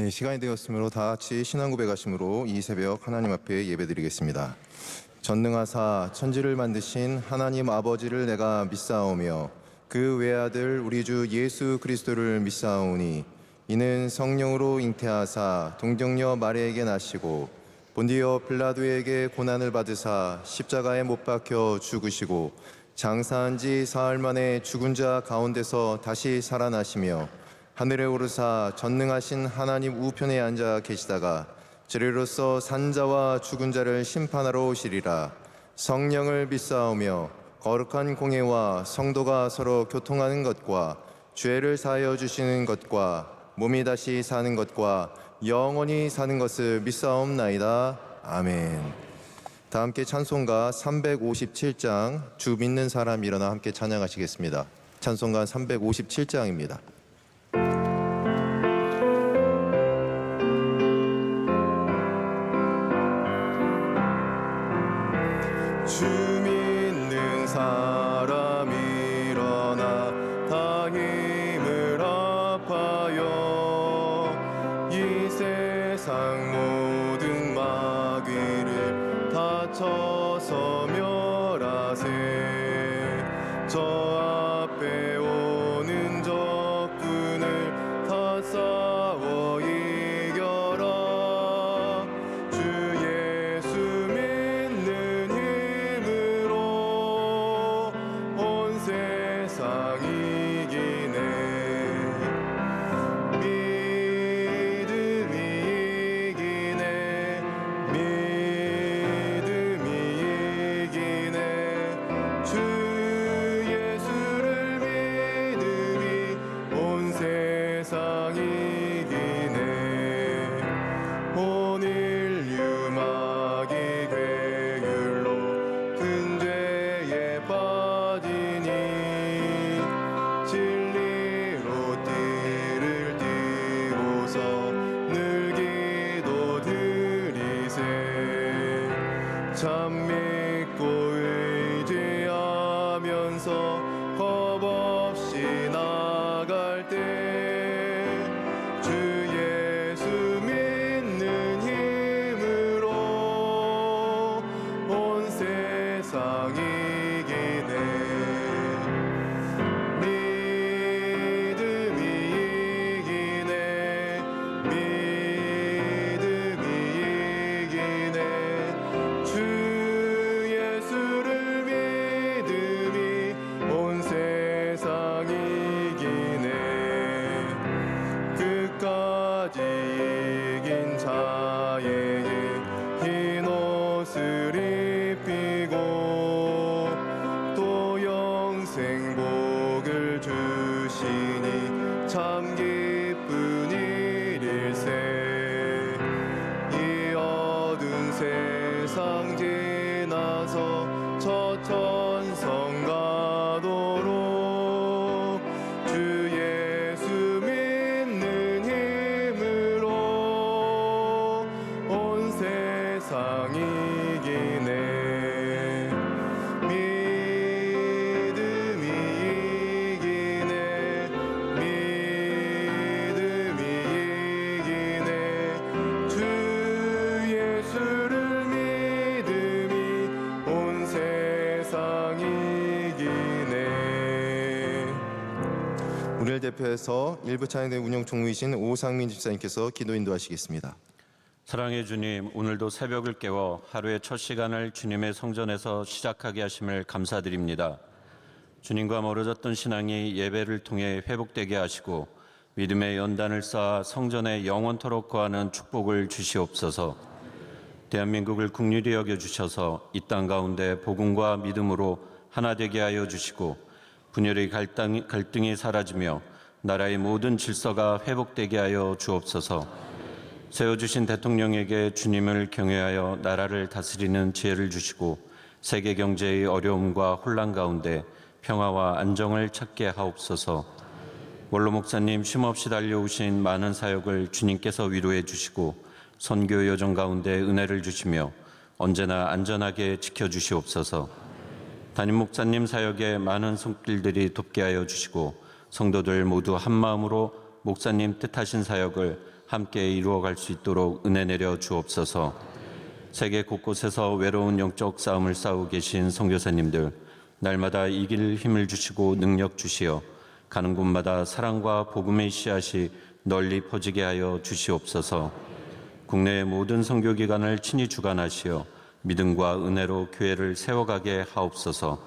시간이 되었으므로 다 같이 신앙 고백하심으로 이 새벽 하나님 앞에 예배드리겠습니다. 전능하사 천지를 만드신 하나님 아버지를 내가 믿사오며 그 외아들 우리 주 예수 그리스도를 믿사오니 이는 성령으로 잉태하사 동정녀 마리아에게 나시고 본디오 빌라도에게 고난을 받으사 십자가에 못 박혀 죽으시고 장사한 지 사흘 만에 죽은 자 가운데서 다시 살아나시며 하늘에 오르사 전능하신 하나님 우편에 앉아 계시다가 저리로서 산자와 죽은 자를 심판하러 오시리라. 성령을 믿사오며 거룩한 공예와 성도가 서로 교통하는 것과 죄를 사하여 주시는 것과 몸이 다시 사는 것과 영원히 사는 것을 믿사옵나이다. 아멘. 다 함께 찬송가 357장 주 믿는 사람 일어나 함께 찬양하시겠습니다. 찬송가 357장입니다. 주 믿는 사람 일어나 다 힘을 합하여 이 세상 모든 마귀를 다 쳐서 멸하세. 저 앞에 오는 적군을 다 싸워 이겨라. 주 예수 믿는 힘으로 온 세상 이기네. 믿음이 이기네. 믿음이 이기네. 주 예수를 믿음이 온 세상 이기네. 온 인류 마귀 괴율로 큰 죄에 빠지니 진리로 띠를 띠고서 늘 기도 드리세. 참 믿고 의지하면서 겁 없이 나갈 때 주 예수 믿는 힘으로 온 세상 이기네. 믿음이 이기네. 믿음이 이기네. 주 예수를 믿음이 온 세상 이기네. 끝까지 이긴 자에게 흰 옷을 입히고 또 영생 복을 주시니 참 기쁜 일일세. 이 어두운 세상 지나서 저 천성 가도록 주 예수 믿는 힘으로 온 세상 이기네. 믿음이 이기네. 믿음이 이기네. 주 예수를 믿음이 온 세상 이기네. 우리를 대표해서 일부 찬양대 운영 총무이신 오상민 집사님께서 기도 인도하시겠습니다. 사랑의 주님, 오늘도 새벽을 깨워 하루의 첫 시간을 주님의 성전에서 시작하게 하심을 감사드립니다. 주님과 멀어졌던 신앙이 예배를 통해 회복되게 하시고 믿음의 연단을 쌓아 성전에 영원토록 거하는 축복을 주시옵소서. 대한민국을 긍휼히 여겨주셔서 이 땅 가운데 복음과 믿음으로 하나 되게 하여 주시고 분열의 갈등이 사라지며 나라의 모든 질서가 회복되게 하여 주옵소서. 세워주신 대통령에게 주님을 경외하여 나라를 다스리는 지혜를 주시고 세계 경제의 어려움과 혼란 가운데 평화와 안정을 찾게 하옵소서. 원로 목사님 쉼없이 달려오신 많은 사역을 주님께서 위로해 주시고 선교 여정 가운데 은혜를 주시며 언제나 안전하게 지켜주시옵소서. 담임 목사님 사역에 많은 손길들이 돕게 하여 주시고 성도들 모두 한마음으로 목사님 뜻하신 사역을 함께 이루어갈 수 있도록 은혜 내려 주옵소서. 세계 곳곳에서 외로운 영적 싸움을 싸우고 계신 선교사님들, 날마다 이길 힘을 주시고 능력 주시어 가는 곳마다 사랑과 복음의 씨앗이 널리 퍼지게 하여 주시옵소서. 국내의 모든 선교기관을 친히 주관하시어 믿음과 은혜로 교회를 세워가게 하옵소서.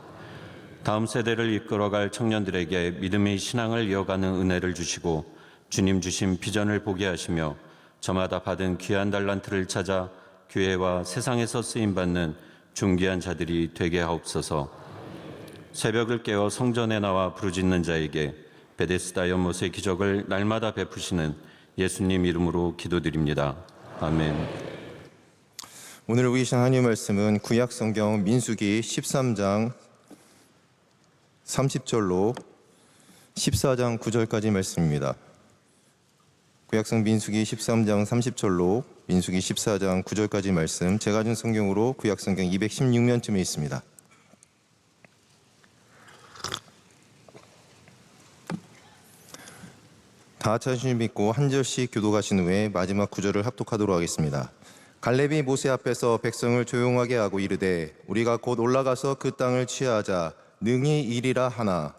다음 세대를 이끌어갈 청년들에게 믿음의 신앙을 이어가는 은혜를 주시고 주님 주신 비전을 보게 하시며 저마다 받은 귀한 달란트를 찾아 교회와 세상에서 쓰임받는 중귀한 자들이 되게 하옵소서. 새벽을 깨어 성전에 나와 부르짖는 자에게 베데스다 연못의 기적을 날마다 베푸시는 예수님 이름으로 기도드립니다. 아멘. 오늘 우리 하나님 말씀은 구약 성경 민수기 13장 30절로 14장 9절까지 말씀입니다. 구약성 민수기 13장 30절로 민수기 14장 9절까지 말씀, 제가 준 성경으로 구약성경 216면쯤에 있습니다. 다 같이 하나님 믿고 한 절씩 교독하신 후에 마지막 구절을 합독하도록 하겠습니다. 갈렙이 모세 앞에서 백성을 조용하게 하고 이르되 우리가 곧 올라가서 그 땅을 취하자 능히 이리라 하나.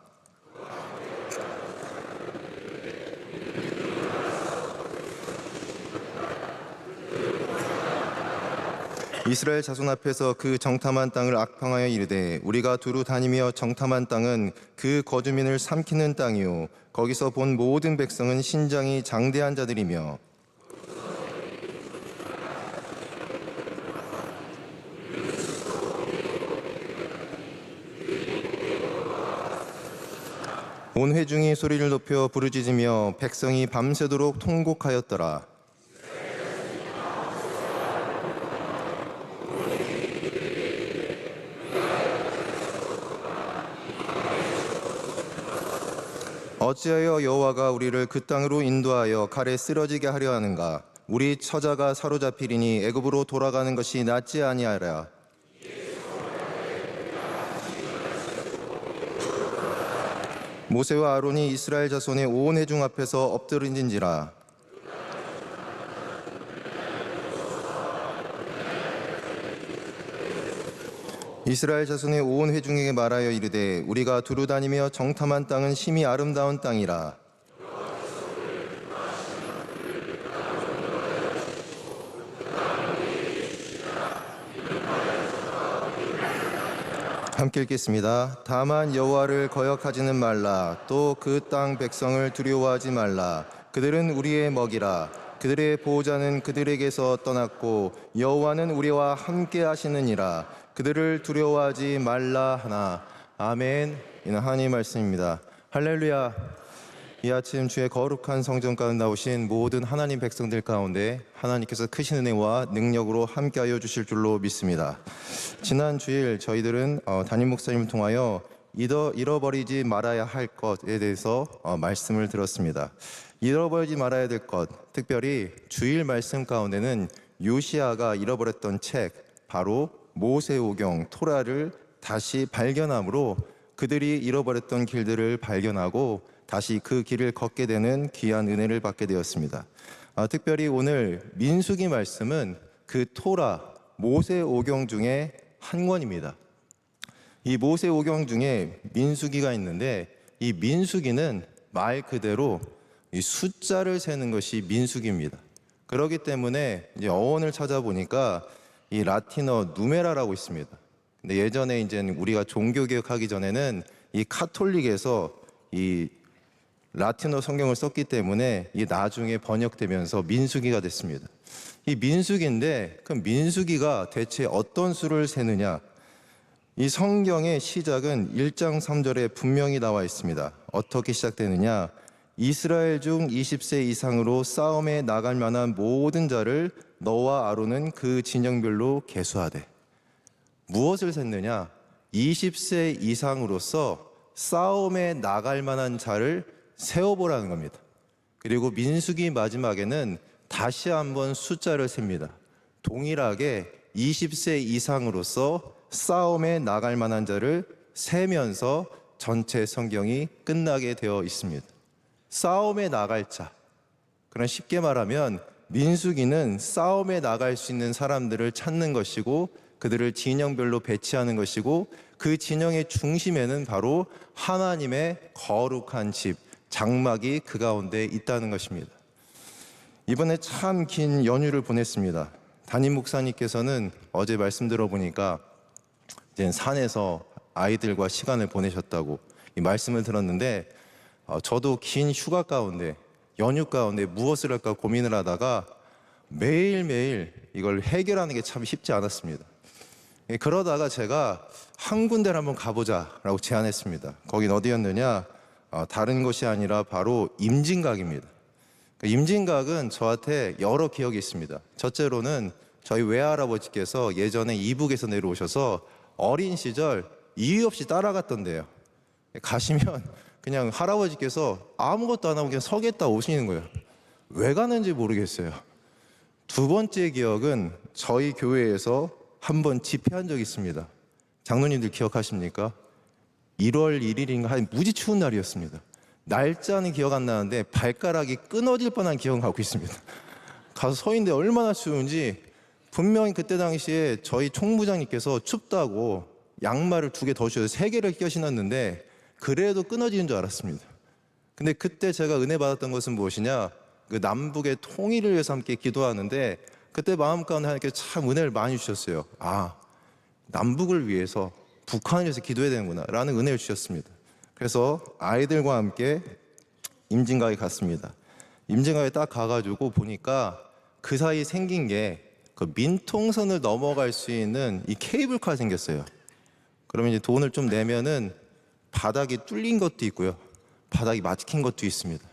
이스라엘 자손 앞에서 그 정탐한 땅을 악평하여 이르되 우리가 두루 다니며 정탐한 땅은 그 거주민을 삼키는 땅이요 거기서 본 모든 백성은 신장이 장대한 자들이며 온 회중이 소리를 높여 부르짖으며 백성이 밤새도록 통곡하였더라. 어찌하여 여호와가 우리를 그 땅으로 인도하여 칼에 쓰러지게 하려 하는가? 우리 처자가 사로잡히리니 애굽으로 돌아가는 것이 낫지 아니하랴. 모세와 아론이 이스라엘 자손의 온 회중 앞에서 엎드린지라. 이스라엘 자손의 온 회중에게 말하여 이르되 우리가 두루 다니며 정탐한 땅은 심히 아름다운 땅이라. 함께 읽겠습니다. 다만 여호와를 거역하지는 말라. 또 그 땅 백성을 두려워하지 말라. 그들은 우리의 먹이라. 그들의 보호자는 그들에게서 떠났고 여호와는 우리와 함께 하시느니라. 그들을 두려워하지 말라 하나. 아멘. 이는 하나님의 말씀입니다. 할렐루야. 이 아침 주의 거룩한 성전 가운데 나오신 모든 하나님 백성들 가운데 하나님께서 크신 은혜와 능력으로 함께하여 주실 줄로 믿습니다. 지난 주일 저희들은 담임 목사님을 통하여 잃어버리지 말아야 할 것에 대해서 말씀을 들었습니다. 잃어버리지 말아야 될 것, 특별히 주일 말씀 가운데는 요시아가 잃어버렸던 책, 바로 모세오경 토라를 다시 발견함으로 그들이 잃어버렸던 길들을 발견하고 다시 그 길을 걷게 되는 귀한 은혜를 받게 되었습니다. 특별히 오늘 민수기 말씀은 그 토라 모세오경 중에 한 권입니다. 이 모세오경 중에 민수기가 있는데 이 민수기는 말 그대로 이 숫자를 세는 것이 민수기입니다. 그렇기 때문에 이제 어원을 찾아보니까 이 라틴어 누메라라고 있습니다. 근데 예전에 이제 우리가 종교 개혁하기 전에는 이 카톨릭에서 이 라틴어 성경을 썼기 때문에 이 나중에 번역되면서 민수기가 됐습니다. 이 민수기인데 그 민수기가 대체 어떤 수를 세느냐? 이 성경의 시작은 1장 3절에 분명히 나와 있습니다. 어떻게 시작되느냐? 이스라엘 중 20세 이상으로 싸움에 나갈 만한 모든 자를 너와 아론은 그 진영별로 계수하되. 무엇을 셌느냐? 20세 이상으로서 싸움에 나갈 만한 자를 세어보라는 겁니다. 그리고 민수기 마지막에는 다시 한번 숫자를 셉니다. 동일하게 20세 이상으로서 싸움에 나갈 만한 자를 세면서 전체 성경이 끝나게 되어 있습니다. 싸움에 나갈 자, 그런 쉽게 말하면 민수기는 싸움에 나갈 수 있는 사람들을 찾는 것이고 그들을 진영별로 배치하는 것이고 그 진영의 중심에는 바로 하나님의 거룩한 집, 장막이 그 가운데 있다는 것입니다. 이번에 참 긴 연휴를 보냈습니다. 담임 목사님께서는 어제 말씀 들어보니까 이제 산에서 아이들과 시간을 보내셨다고 이 말씀을 들었는데 저도 긴 휴가 가운데 연휴 가운데 무엇을 할까 고민을 하다가 매일매일 이걸 해결하는 게 참 쉽지 않았습니다. 그러다가 제가 한 군데를 한번 가보자라고 제안했습니다. 거긴 어디였느냐? 다른 곳이 아니라 바로 임진각입니다. 임진각은 저한테 여러 기억이 있습니다. 첫째로는 저희 외할아버지께서 예전에 이북에서 내려오셔서 어린 시절 이유 없이 따라갔던데요. 가시면 그냥 할아버지께서 아무것도 안 하고 그냥 서겠다 오시는 거예요. 왜 가는지 모르겠어요. 두 번째 기억은 저희 교회에서 한번 집회한 적이 있습니다. 장로님들 기억하십니까? 1월 1일인가 한 무지 추운 날이었습니다. 날짜는 기억 안 나는데 발가락이 끊어질 뻔한 기억을 갖고 있습니다. 가서 서 있는데 얼마나 추운지 분명히 그때 당시에 저희 총무장님께서 춥다고 양말을 2개 더 주셔서 3개를 껴 신었는데 그래도 끊어지는 줄 알았습니다. 근데 그때 제가 은혜 받았던 것은 무엇이냐? 그 남북의 통일을 위해서 함께 기도하는데 그때 마음 가운데 하나님께서 참 은혜를 많이 주셨어요. 남북을 위해서 북한을 위해서 기도해야 되는구나 라는 은혜를 주셨습니다. 그래서 아이들과 함께 임진각에 갔습니다. 임진각에 딱 가가지고 보니까 그 사이 생긴 게 그 민통선을 넘어갈 수 있는 이 케이블카가 생겼어요. 그러면 이제 돈을 좀 내면은 바닥이 뚫린 것도 있고요. 바닥이 막힌 것도 있습니다.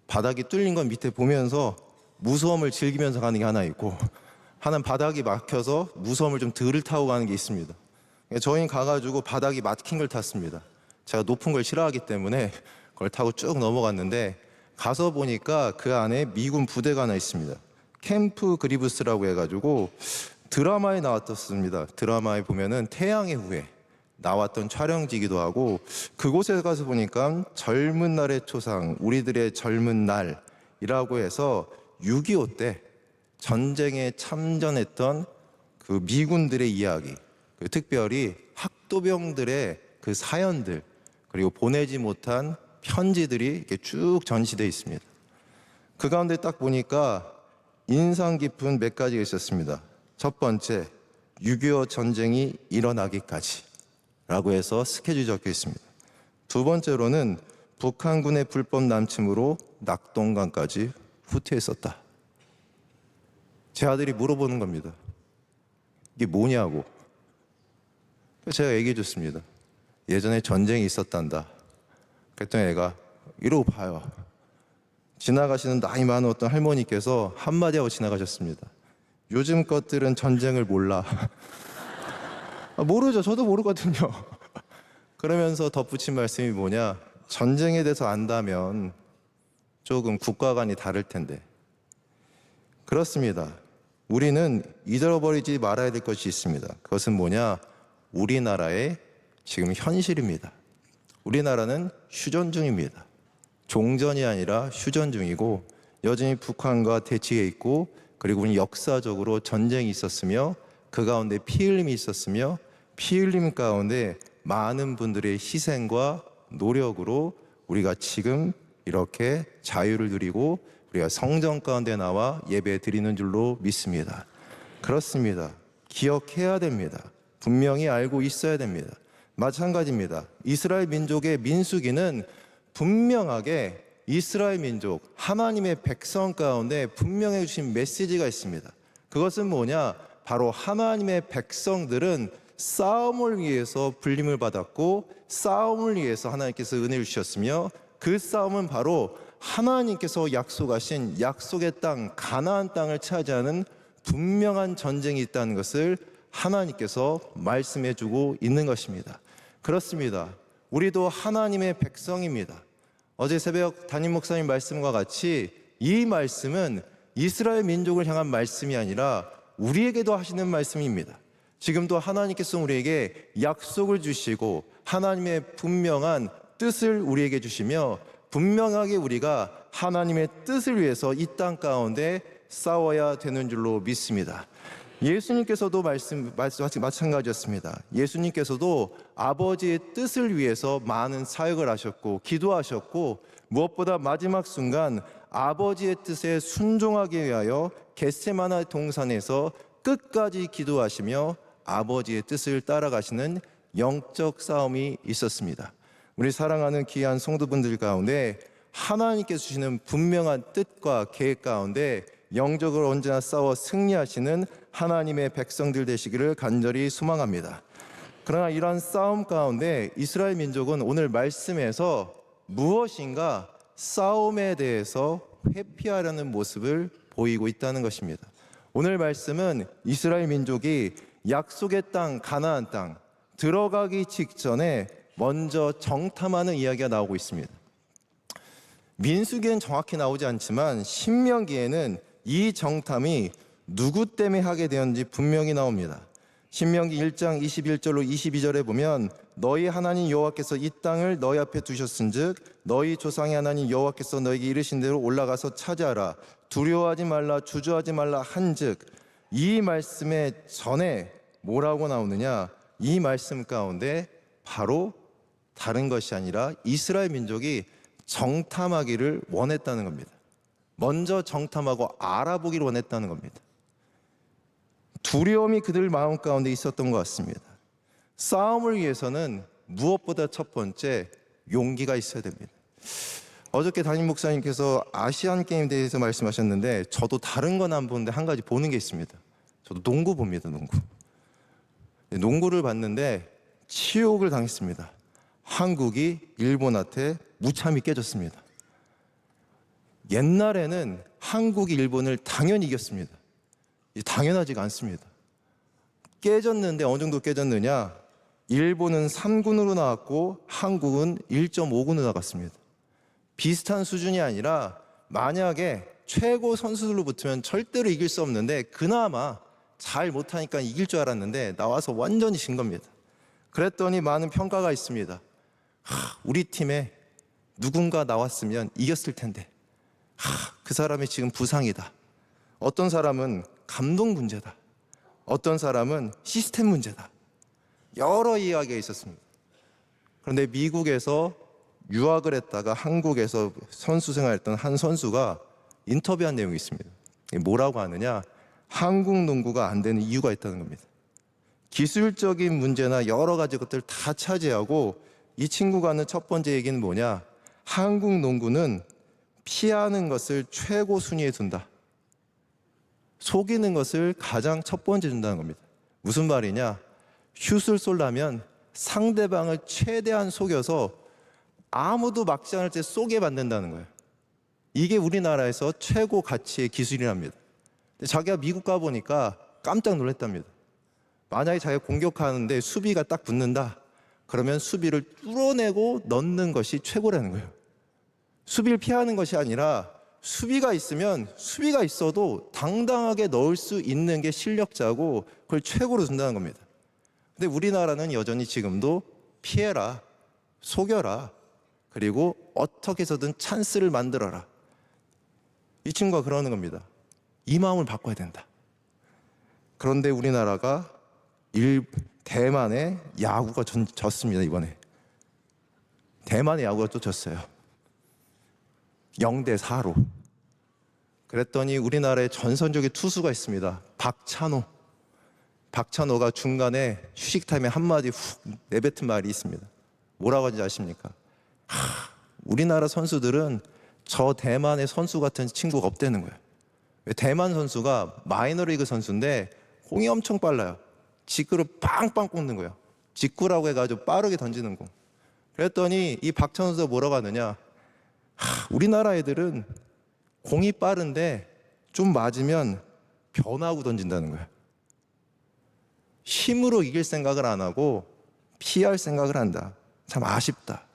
바닥이 뚫린 건 밑에 보면서 무서움을 즐기면서 가는 게 하나 있고 하나는 바닥이 막혀서 무서움을 좀 덜 타고 가는 게 있습니다. 저희는 가가지고 바닥이 막힌 걸 탔습니다. 제가 높은 걸 싫어하기 때문에 그걸 타고 쭉 넘어갔는데 가서 보니까 그 안에 미군 부대가 하나 있습니다. 캠프 그리브스라고 해가지고 드라마에 나왔었습니다. 드라마에 보면은 태양의 후예 나왔던 촬영지기도 하고 그곳에 가서 보니까 젊은 날의 초상, 우리들의 젊은 날이라고 해서 6.25 때 전쟁에 참전했던 그 미군들의 이야기, 특별히 학도병들의 그 사연들, 그리고 보내지 못한 편지들이 이렇게 쭉 전시되어 있습니다. 그 가운데 딱 보니까 인상 깊은 몇 가지가 있었습니다. 첫 번째, 6.25 전쟁이 일어나기까지 라고 해서 스케줄이 적혀 있습니다. 두 번째로는 북한군의 불법 남침으로 낙동강까지 후퇴했었다. 제 아들이 물어보는 겁니다. 이게 뭐냐고. 제가 얘기해 줬습니다. 예전에 전쟁이 있었단다. 그랬더니 애가 이러고 봐요. 지나가시는 나이 많은 어떤 할머니께서 한마디 하고 지나가셨습니다. 요즘 것들은 전쟁을 몰라. 모르죠. 저도 모르거든요. 그러면서 덧붙인 말씀이 뭐냐? 전쟁에 대해서 안다면 조금 국가 간이 다를 텐데. 그렇습니다. 우리는 잊어버리지 말아야 될 것이 있습니다. 그것은 뭐냐? 우리나라의 지금 현실입니다. 우리나라는 휴전 중입니다. 종전이 아니라 휴전 중이고 여전히 북한과 대치해 있고 그리고 우리 역사적으로 전쟁이 있었으며 그 가운데 피 흘림이 있었으며 피 흘림 가운데 많은 분들의 희생과 노력으로 우리가 지금 이렇게 자유를 누리고 우리가 성전 가운데 나와 예배 드리는 줄로 믿습니다. 그렇습니다. 기억해야 됩니다. 분명히 알고 있어야 됩니다. 마찬가지입니다. 이스라엘 민족의 민수기는 분명하게 이스라엘 민족, 하나님의 백성 가운데 분명해 주신 메시지가 있습니다. 그것은 뭐냐? 바로 하나님의 백성들은 싸움을 위해서 불림을 받았고 싸움을 위해서 하나님께서 은혜를 주셨으며 그 싸움은 바로 하나님께서 약속하신 약속의 땅, 가나안 땅을 차지하는 분명한 전쟁이 있다는 것을 하나님께서 말씀해 주고 있는 것입니다. 그렇습니다. 우리도 하나님의 백성입니다. 어제 새벽 담임 목사님 말씀과 같이 이 말씀은 이스라엘 민족을 향한 말씀이 아니라 우리에게도 하시는 말씀입니다. 지금도 하나님께서 우리에게 약속을 주시고 하나님의 분명한 뜻을 우리에게 주시며 분명하게 우리가 하나님의 뜻을 위해서 이 땅 가운데 싸워야 되는 줄로 믿습니다. 예수님께서도 마찬가지였습니다. 예수님께서도 아버지의 뜻을 위해서 많은 사역을 하셨고 기도하셨고, 무엇보다 마지막 순간 아버지의 뜻에 순종하기 위하여 겟세마네 동산에서 끝까지 기도하시며 아버지의 뜻을 따라가시는 영적 싸움이 있었습니다. 우리 사랑하는 귀한 성도분들 가운데 하나님께서 주시는 분명한 뜻과 계획 가운데 영적으로 언제나 싸워 승리하시는 하나님의 백성들 되시기를 간절히 소망합니다. 그러나 이러한 싸움 가운데 이스라엘 민족은 오늘 말씀에서 무엇인가 싸움에 대해서 회피하려는 모습을 보이고 있다는 것입니다. 오늘 말씀은 이스라엘 민족이 약속의 땅, 가나안 땅 들어가기 직전에 먼저 정탐하는 이야기가 나오고 있습니다. 민수기에는 정확히 나오지 않지만 신명기에는 이 정탐이 누구 때문에 하게 되었는지 분명히 나옵니다. 신명기 1장 21절로 22절에 보면 너희 하나님 여호와께서 이 땅을 너희 앞에 두셨은즉 너희 조상의 하나님 여호와께서 너희에게 이르신 대로 올라가서 차지하라. 두려워하지 말라, 주저하지 말라 한즉, 이 말씀에 전에 뭐라고 나오느냐? 이 말씀 가운데 바로 다른 것이 아니라 이스라엘 민족이 정탐하기를 원했다는 겁니다. 먼저 정탐하고 알아보기를 원했다는 겁니다. 두려움이 그들 마음 가운데 있었던 것 같습니다. 싸움을 위해서는 무엇보다 첫 번째 용기가 있어야 됩니다. 어저께 담임 목사님께서 아시안 게임 대해서 말씀하셨는데 저도 다른 건 안 보는데 한 가지 보는 게 있습니다. 저도 농구 봅니다. 농구를 봤는데 치욕을 당했습니다. 한국이 일본한테 무참히 깨졌습니다. 옛날에는 한국이 일본을 당연히 이겼습니다. 당연하지가 않습니다. 깨졌는데 어느 정도 깨졌느냐? 일본은 3군으로 나왔고 한국은 1.5군으로 나갔습니다. 비슷한 수준이 아니라 만약에 최고 선수들로 붙으면 절대로 이길 수 없는데 그나마 잘 못하니까 이길 줄 알았는데 나와서 완전히 진 겁니다. 그랬더니 많은 평가가 있습니다. 우리 팀에 누군가 나왔으면 이겼을 텐데 그 사람이 지금 부상이다. 어떤 사람은 감독 문제다. 어떤 사람은 시스템 문제다. 여러 이야기가 있었습니다. 그런데 미국에서 유학을 했다가 한국에서 선수 생활했던 한 선수가 인터뷰한 내용이 있습니다. 뭐라고 하느냐? 한국 농구가 안 되는 이유가 있다는 겁니다. 기술적인 문제나 여러 가지 것들 다 차지하고 이 친구가 하는 첫 번째 얘기는 뭐냐? 한국 농구는 피하는 것을 최고 순위에 둔다. 속이는 것을 가장 첫 번째 둔다는 겁니다. 무슨 말이냐? 슛을 쏠려면 상대방을 최대한 속여서 아무도 막지 않을 때 쏘게 만든다는 거예요. 이게 우리나라에서 최고 가치의 기술이랍니다. 근데 자기가 미국 가보니까 깜짝 놀랐답니다. 만약에 자기가 공격하는데 수비가 딱 붙는다. 그러면 수비를 뚫어내고 넣는 것이 최고라는 거예요. 수비를 피하는 것이 아니라 수비가 있으면 수비가 있어도 당당하게 넣을 수 있는 게 실력자고 그걸 최고로 둔다는 겁니다. 근데 우리나라는 여전히 지금도 피해라, 속여라, 그리고 어떻게 해서든 찬스를 만들어라. 이 친구가 그러는 겁니다. 이 마음을 바꿔야 된다. 그런데 우리나라가 대만의 야구가 졌습니다. 이번에 대만의 야구가 또 졌어요. 0대4로. 그랬더니 우리나라에 전선적인 투수가 있습니다. 박찬호가 중간에 휴식 타임에 한마디 훅 내뱉은 말이 있습니다. 뭐라고 하는지 아십니까? 우리나라 선수들은 저 대만의 선수 같은 친구가 없다는 거예요. 대만 선수가 마이너리그 선수인데 공이 엄청 빨라요. 직구를 빵빵 꽂는 거예요. 직구라고 해가지고 빠르게 던지는 공. 그랬더니 이 박찬호 선수가 뭐라고 하느냐? 우리나라 애들은 공이 빠른데 좀 맞으면 변하고 던진다는 거예요. 힘으로 이길 생각을 안 하고 피할 생각을 한다. 참 아쉽다.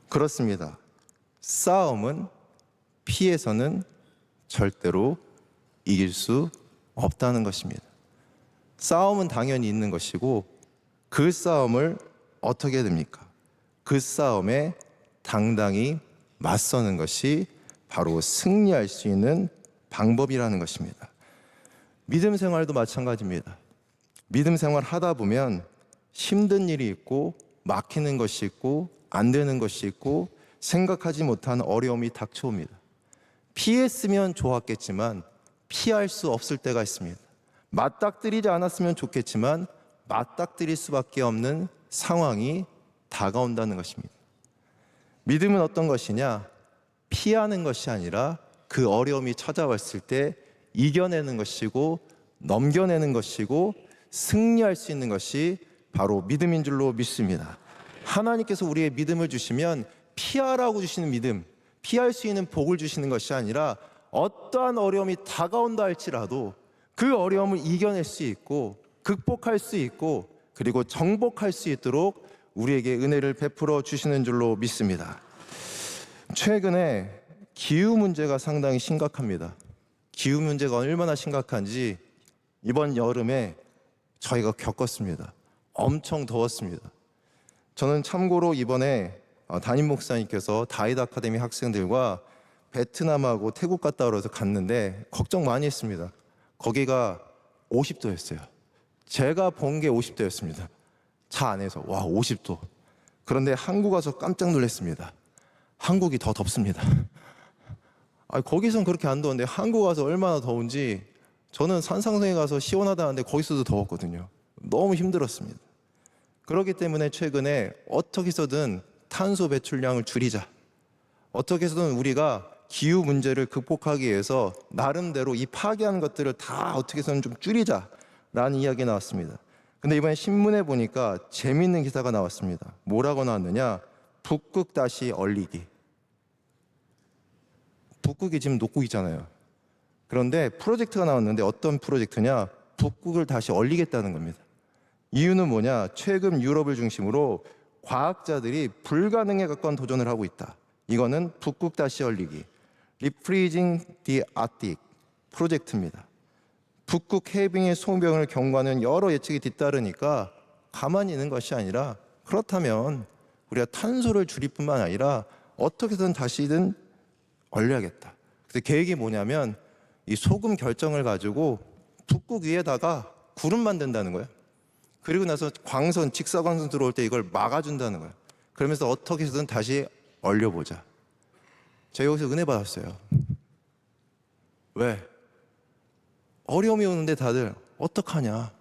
그렇습니다. 싸움은 피해서는 절대로 이길 수 없다는 것입니다. 싸움은 당연히 있는 것이고 그 싸움을 어떻게 해야 됩니까? 그 싸움에 당당히 맞서는 것이 바로 승리할 수 있는 방법이라는 것입니다. 믿음 생활도 마찬가지입니다. 믿음 생활 하다 보면 힘든 일이 있고 막히는 것이 있고 안 되는 것이 있고 생각하지 못한 어려움이 닥쳐옵니다. 피했으면 좋았겠지만 피할 수 없을 때가 있습니다. 맞닥뜨리지 않았으면 좋겠지만 맞닥뜨릴 수밖에 없는 상황이 다가온다는 것입니다. 믿음은 어떤 것이냐? 피하는 것이 아니라 그 어려움이 찾아왔을 때 이겨내는 것이고 넘겨내는 것이고 승리할 수 있는 것이 바로 믿음인 줄로 믿습니다. 하나님께서 우리의 믿음을 주시면 피하라고 주시는 믿음, 피할 수 있는 복을 주시는 것이 아니라 어떠한 어려움이 다가온다 할지라도 그 어려움을 이겨낼 수 있고 극복할 수 있고 그리고 정복할 수 있도록 우리에게 은혜를 베풀어 주시는 줄로 믿습니다. 최근에 기후 문제가 상당히 심각합니다. 기후 문제가 얼마나 심각한지 이번 여름에 저희가 겪었습니다. 엄청 더웠습니다. 저는 참고로 이번에 담임 목사님께서 다윗 아카데미 학생들과 베트남하고 태국 갔다 오러서 갔는데 걱정 많이 했습니다. 거기가 50도였어요. 제가 본 게 50도였습니다. 차 안에서 와 50도. 그런데 한국 와서 깜짝 놀랐습니다. 한국이 더 덥습니다. 거기선 그렇게 안 더운데 한국 와서 얼마나 더운지 저는 산상성에 가서 시원하다는데 거기서도 더웠거든요. 너무 힘들었습니다. 그렇기 때문에 최근에 어떻게 해서든 탄소 배출량을 줄이자. 어떻게 해서든 우리가 기후 문제를 극복하기 위해서 나름대로 이 파괴하는 것들을 다 어떻게 해서든 좀 줄이자라는 이야기가 나왔습니다. 근데 이번에 신문에 보니까 재미있는 기사가 나왔습니다. 뭐라고 나왔느냐? 북극 다시 얼리기. 북극이 지금 녹국이잖아요. 그런데 프로젝트가 나왔는데 어떤 프로젝트냐? 북극을 다시 얼리겠다는 겁니다. 이유는 뭐냐? 최근 유럽을 중심으로 과학자들이 불가능에 가까운 도전을 하고 있다. 이거는 북극 다시 얼리기, Refreezing the Arctic 프로젝트입니다. 북극 해빙의 소멸을 경고하는 여러 예측이 뒤따르니까 가만히 있는 것이 아니라 그렇다면 우리가 탄소를 줄일 뿐만 아니라 어떻게든 다시든 얼려야겠다. 그래서 계획이 뭐냐면 이 소금 결정을 가지고 북극 위에다가 구름 만든다는 거예요. 그리고 나서 광선, 직사광선 들어올 때 이걸 막아준다는 거예요. 그러면서 어떻게 해서든 다시 얼려보자. 제가 여기서 은혜 받았어요. 왜? 어려움이 오는데 다들 어떡하냐?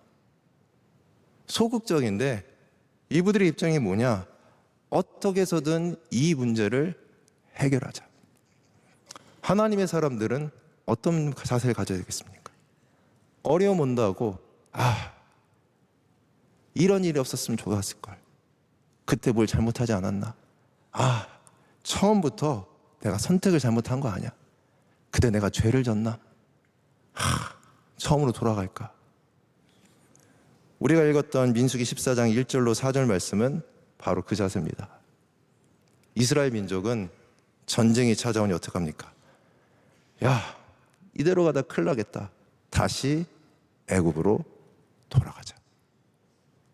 소극적인데 이분들의 입장이 뭐냐? 어떻게 해서든 이 문제를 해결하자. 하나님의 사람들은 어떤 자세를 가져야 되겠습니까? 어려움 온다고 이런 일이 없었으면 좋았을걸. 그때 뭘 잘못하지 않았나? 처음부터 내가 선택을 잘못한 거 아니야? 그때 내가 죄를 졌나? 처음으로 돌아갈까? 우리가 읽었던 민수기 14장 1절로 4절 말씀은 바로 그 자세입니다. 이스라엘 민족은 전쟁이 찾아오니 어떡합니까? 이대로 가다 큰일 나겠다. 다시 애굽으로 돌아가자.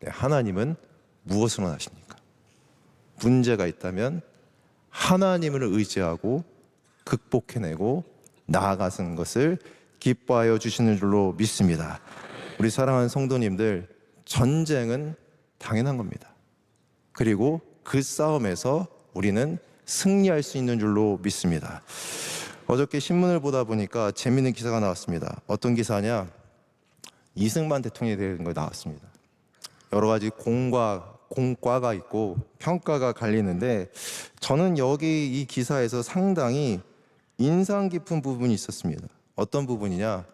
하나님은 무엇을 원하십니까? 문제가 있다면 하나님을 의지하고 극복해내고 나아가는 것을 기뻐하여 주시는 줄로 믿습니다. 우리 사랑하는 성도님들, 전쟁은 당연한 겁니다. 그리고 그 싸움에서 우리는 승리할 수 있는 줄로 믿습니다. 어저께 신문을 보다 보니까 재미있는 기사가 나왔습니다. 어떤 기사냐? 이승만 대통령에 대한 거 나왔습니다. 여러 가지 공과가 있고 평가가 갈리는데 저는 여기 이 기사에서 상당히 인상 깊은 부분이 있었습니다. 어떤 부분이냐?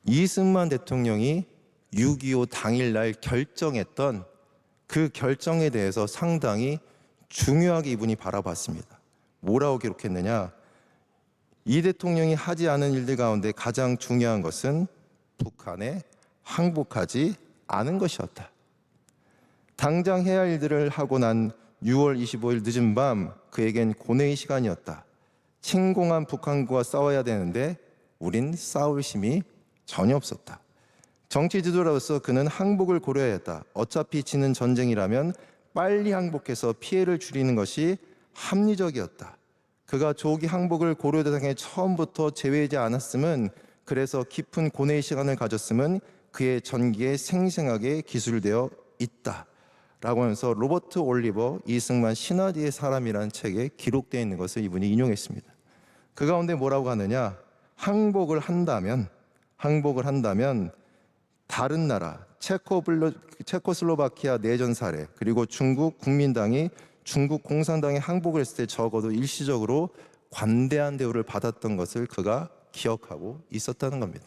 이승만 대통령이 6.25 당일날 결정했던 그 결정에 대해서 상당히 중요하게 이분이 바라봤습니다. 뭐라고 기록했느냐? 이 대통령이 하지 않은 일들 가운데 가장 중요한 것은 북한에 항복하지 않은 것이었다. 당장 해야 할 일들을 하고 난 6월 25일 늦은 밤 그에겐 고뇌의 시간이었다. 침공한 북한과 싸워야 되는데 우린 싸울 힘이 전혀 없었다. 정치 지도자로서 그는 항복을 고려해야 했다. 어차피 지는 전쟁이라면 빨리 항복해서 피해를 줄이는 것이 합리적이었다. 그가 조기 항복을 고려 대상에 처음부터 제외하지 않았음은, 그래서 깊은 고뇌의 시간을 가졌음은 그의 전기에 생생하게 기술되어 있다 라고 하면서 로버트 올리버 이승만 신화지의 사람이라는 책에 기록되어 있는 것을 이분이 인용했습니다. 그 가운데 뭐라고 하느냐, 항복을 한다면 다른 나라, 체코슬로바키아 내전 사례, 그리고 중국 국민당이 중국 공산당에 항복을 했을 때 적어도 일시적으로 관대한 대우를 받았던 것을 그가 기억하고 있었다는 겁니다.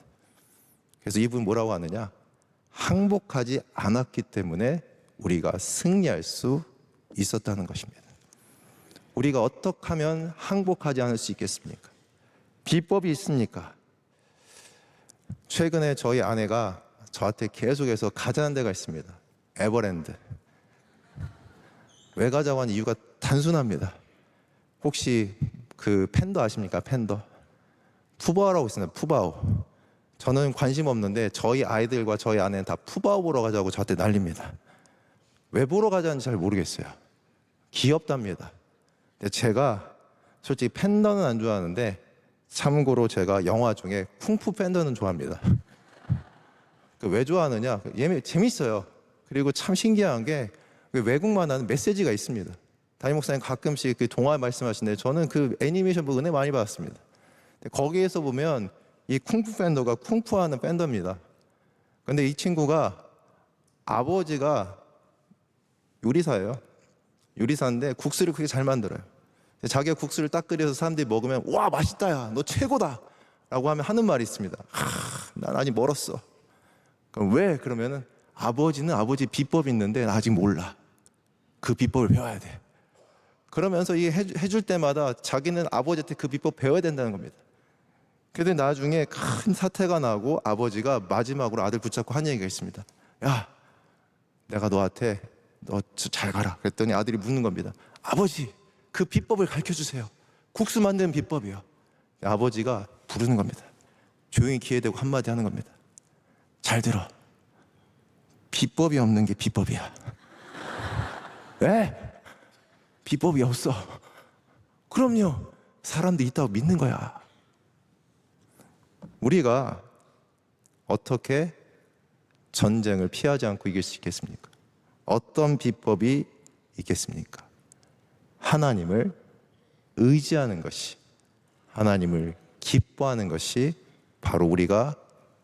그래서 이분 뭐라고 하느냐, 항복하지 않았기 때문에 우리가 승리할 수 있었다는 것입니다. 우리가 어떻게 하면 항복하지 않을 수 있겠습니까? 비법이 있습니까? 최근에 저희 아내가 저한테 계속해서 가자는 데가 있습니다. 에버랜드. 왜 가자고 하는 이유가 단순합니다. 혹시 그 팬더 아십니까? 팬더. 푸바오라고 있습니다. 푸바오. 저는 관심 없는데 저희 아이들과 저희 아내는 다 푸바오 보러 가자고 저한테 난립니다. 왜 보러 가자는지 잘 모르겠어요. 귀엽답니다. 근데 제가 솔직히 팬더는 안 좋아하는데, 참고로 제가 영화 중에 쿵푸 팬더는 좋아합니다. 왜 좋아하느냐? 재밌어요. 그리고 참 신기한 게 외국 만화는 메시지가 있습니다. 담임 목사님 가끔씩 그 동화 말씀하시는데 저는 그 애니메이션 보고 은혜 많이 받았습니다. 거기에서 보면 이 쿵푸 팬더가 쿵푸하는 팬더입니다. 근데 이 친구가 아버지가 요리사예요. 요리사인데 국수를 그렇게 잘 만들어요. 자기가 국수를 딱 끓여서 사람들이 먹으면 와 맛있다, 야 너 최고다 라고 하는 말이 있습니다. 난 아직 멀었어. 그럼 왜? 그러면은 아버지는 아버지 비법이 있는데 나 아직 몰라. 그 비법을 배워야 돼. 그러면서 이게 해줄 때마다 자기는 아버지한테 그 비법 배워야 된다는 겁니다. 그런데 나중에 큰 사태가 나고 아버지가 마지막으로 아들 붙잡고 한 얘기가 있습니다. 야, 내가 너한테 너 잘 가라 그랬더니 아들이 묻는 겁니다. 아버지, 그 비법을 가르쳐 주세요. 국수 만드는 비법이요. 아버지가 부르는 겁니다. 조용히 귀에 대고 한마디 하는 겁니다. 잘 들어. 비법이 없는 게 비법이야. 왜? 비법이 없어. 그럼요. 사람도 있다고 믿는 거야. 우리가 어떻게 전쟁을 피하지 않고 이길 수 있겠습니까? 어떤 비법이 있겠습니까? 하나님을 의지하는 것이, 하나님을 기뻐하는 것이 바로 우리가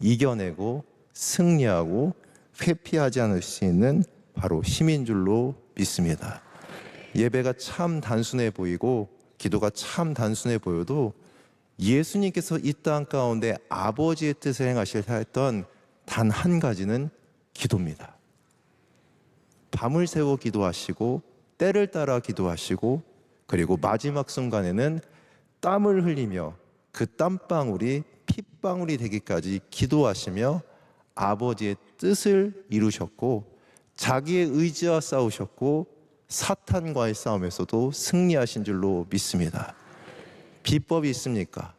이겨내고 승리하고 회피하지 않을 수 있는 바로 힘인 줄로 믿습니다. 예배가 참 단순해 보이고 기도가 참 단순해 보여도 예수님께서 이 땅 가운데 아버지의 뜻을 행하실 했던 단 한 가지는 기도입니다. 밤을 새워 기도하시고 때를 따라 기도하시고, 그리고 마지막 순간에는 땀을 흘리며 그 땀방울이 핏방울이 되기까지 기도하시며 아버지의 뜻을 이루셨고, 자기의 의지와 싸우셨고 사탄과의 싸움에서도 승리하신 줄로 믿습니다. 비법이 있습니까?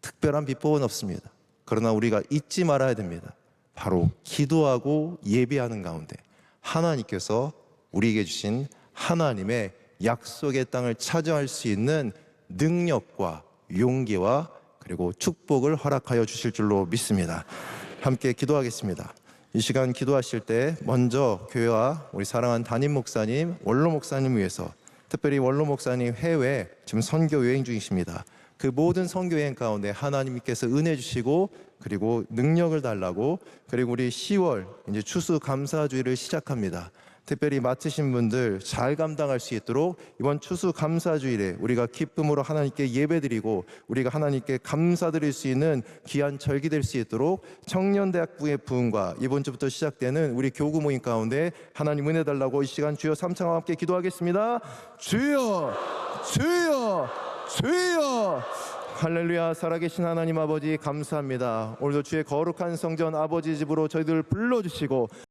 특별한 비법은 없습니다. 그러나 우리가 잊지 말아야 됩니다. 바로 기도하고 예배하는 가운데 하나님께서 우리에게 주신 하나님의 약속의 땅을 차지할 수 있는 능력과 용기와 그리고 축복을 허락하여 주실 줄로 믿습니다. 함께 기도하겠습니다. 이 시간 기도하실 때 먼저 교회와 우리 사랑하는 담임 목사님, 원로 목사님 위해서, 특별히 원로 목사님 해외 지금 선교 여행 중이십니다. 그 모든 선교 여행 가운데 하나님께서 은혜 주시고 그리고 능력을 달라고, 그리고 우리 10월 이제 추수감사주의를 시작합니다. 특별히 맡으신 분들 잘 감당할 수 있도록 이번 추수감사주일에 우리가 기쁨으로 하나님께 예배드리고 우리가 하나님께 감사드릴 수 있는 귀한 절기 될 수 있도록 청년대학부의 부흥과 이번 주부터 시작되는 우리 교구 모임 가운데 하나님 은혜 달라고 이 시간 주여 삼창과 함께 기도하겠습니다. 주여, 주여, 주여. 할렐루야. 살아계신 하나님 아버지 감사합니다. 오늘도 주의 거룩한 성전 아버지 집으로 저희들 불러주시고